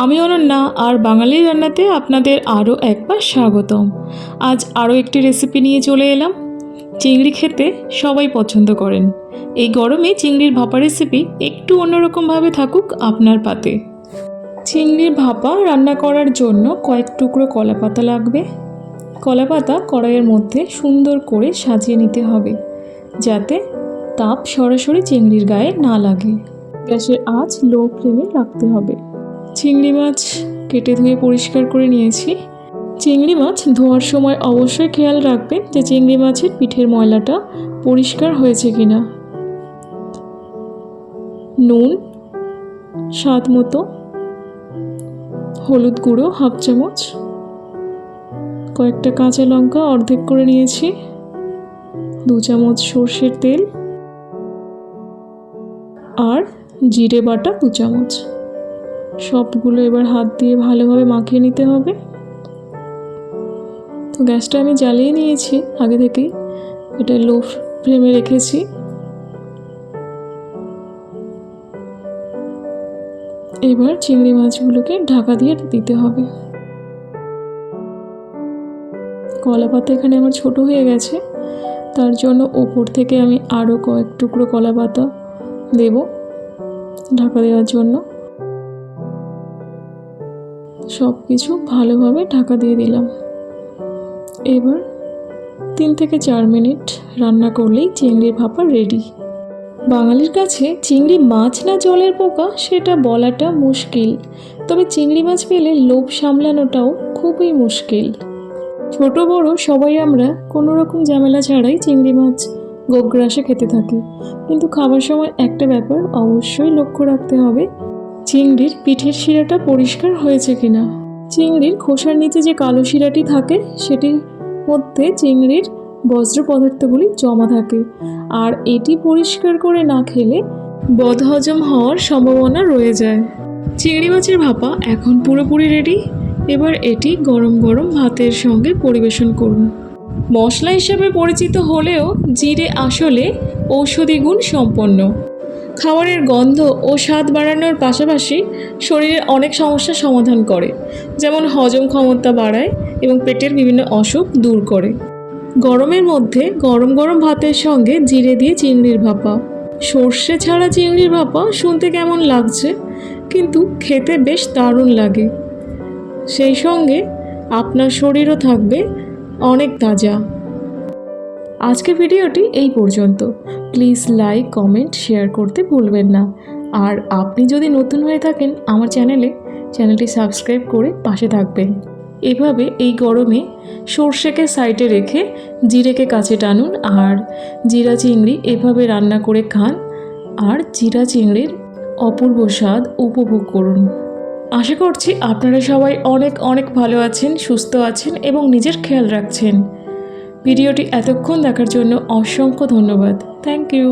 আমি অনন্যা আর বাঙালি রান্নাতে আপনাদের আরও একবার স্বাগতম। আজ আরও একটি রেসিপি নিয়ে চলে এলাম। চিংড়ি খেতে সবাই পছন্দ করেন। এই গরমে চিংড়ির ভাপা রেসিপি একটু অন্যরকমভাবে থাকুক আপনার পাতে। চিংড়ির ভাপা রান্না করার জন্য কয়েক টুকরো কলা পাতা লাগবে। কলা পাতা কড়াইয়ের মধ্যে সুন্দর করে সাজিয়ে নিতে হবে, যাতে তাপ সরাসরি চিংড়ির গায়ে না লাগে। গ্যাসের আঁচ লো ফ্লেমে রাখতে হবে। চিংড়ি মাছ কেটে ধুয়ে পরিষ্কার করে নিয়েছি। চিংড়ি মাছ ধোয়ার সময় অবশ্যই খেয়াল রাখবেন যে চিংড়ি মাছের পিঠের ময়লাটা পরিষ্কার হয়েছে কিনা। নুন স্বাদ মতো, হলুদ গুঁড়ো হাফ চামচ, কয়েকটা কাঁচা লঙ্কা অর্ধেক করে নিয়েছি, 2 চামচ সর্ষের তেল আর জিরে বাটা 2 চামচ। সবগুলো এবার হাত দিয়ে ভালোভাবে মাখিয়ে নিতে হবে। তো গ্যাসটা আমি জ্বালিয়ে নিয়েছি আগে থেকেই, এটা লো ফ্লেমে রেখেছি। এবার চিংড়ি মাছগুলোকে ঢাকা দিয়ে দিতে হবে। কলা পাতা এখানে আমার ছোট হয়ে গেছে, তার জন্য ওপর থেকে আমি আরও কয়েক টুকরো কলা পাতা দেব ঢাকা দেওয়ার জন্য। সব কিছু ভালোভাবে ঢাকা দিয়ে দিলাম। এবার 3 থেকে 4 মিনিট রান্না করলেই চিংড়ির ভাপা রেডি। বাঙালির কাছে চিংড়ি মাছ না জলের পোকা সেটা বলাটা মুশকিল, তবে চিংড়ি মাছ পেলে লোভ সামলানোটাও খুবই মুশকিল। ছোট বড় সবাই আমরা কোনো রকম ঝামেলা ছাড়াই চিংড়ি মাছ গোগ্রাসে খেতে থাকি, কিন্তু খাবার সময় একটা ব্যাপার অবশ্যই লক্ষ্য রাখতে হবে, চিংড়ির পিঠের শিরাটা পরিষ্কার হয়েছে কিনা। চিংড়ির খোসার নিচে যে কালো শিরাটি থাকে সেটির মধ্যে চিংড়ির বজ্র পদার্থগুলি জমা থাকে, আর এটি পরিষ্কার করে না খেলে বদহজম হওয়ার সম্ভাবনা রয়ে যায়। চিংড়ি মাছের ভাপা এখন পুরোপুরি রেডি। এবার এটি গরম গরম ভাতের সঙ্গে পরিবেশন করুন। মশলা হিসেবে পরিচিত হলেও জিরে আসলে ঔষধি গুণ সম্পন্ন। খাবারের গন্ধ ও স্বাদ বাড়ানোর পাশাপাশি শরীরের অনেক সমস্যার সমাধান করে, যেমন হজম ক্ষমতা বাড়ায় এবং পেটের বিভিন্ন অসুখ দূর করে। গরমের মধ্যে গরম গরম ভাতের সঙ্গে জিরে দিয়ে চিংড়ির ভাপা। সর্ষে ছাড়া চিংড়ির ভাপা শুনতে কেমন লাগছে, কিন্তু খেতে বেশ দারুণ লাগে। সেই সঙ্গে আপনার শরীরও থাকবে অনেক তাজা। আজকে ভিডিওটি এই পর্যন্ত। প্লিজ লাইক, কমেন্ট, শেয়ার করতে ভুলবেন না। আর আপনি যদি নতুন হয়ে থাকেন আমার চ্যানেলটি সাবস্ক্রাইব করে পাশে থাকবেন। এভাবে এই গরমে সর্ষেকে সাইডে রেখে জিরেকে কাছে টানুন আর জিরা চিংড়ি এভাবে রান্না করে খান, আর জিরা চিংড়ির অপূর্ব স্বাদ উপভোগ করুন। আশা করছি আপনারা সবাই অনেক অনেক ভালো আছেন, সুস্থ আছেন এবং নিজের খেয়াল রাখছেন। ভিডিওটি এতক্ষণ দেখার জন্য অসংখ্য ধন্যবাদ। Thank you.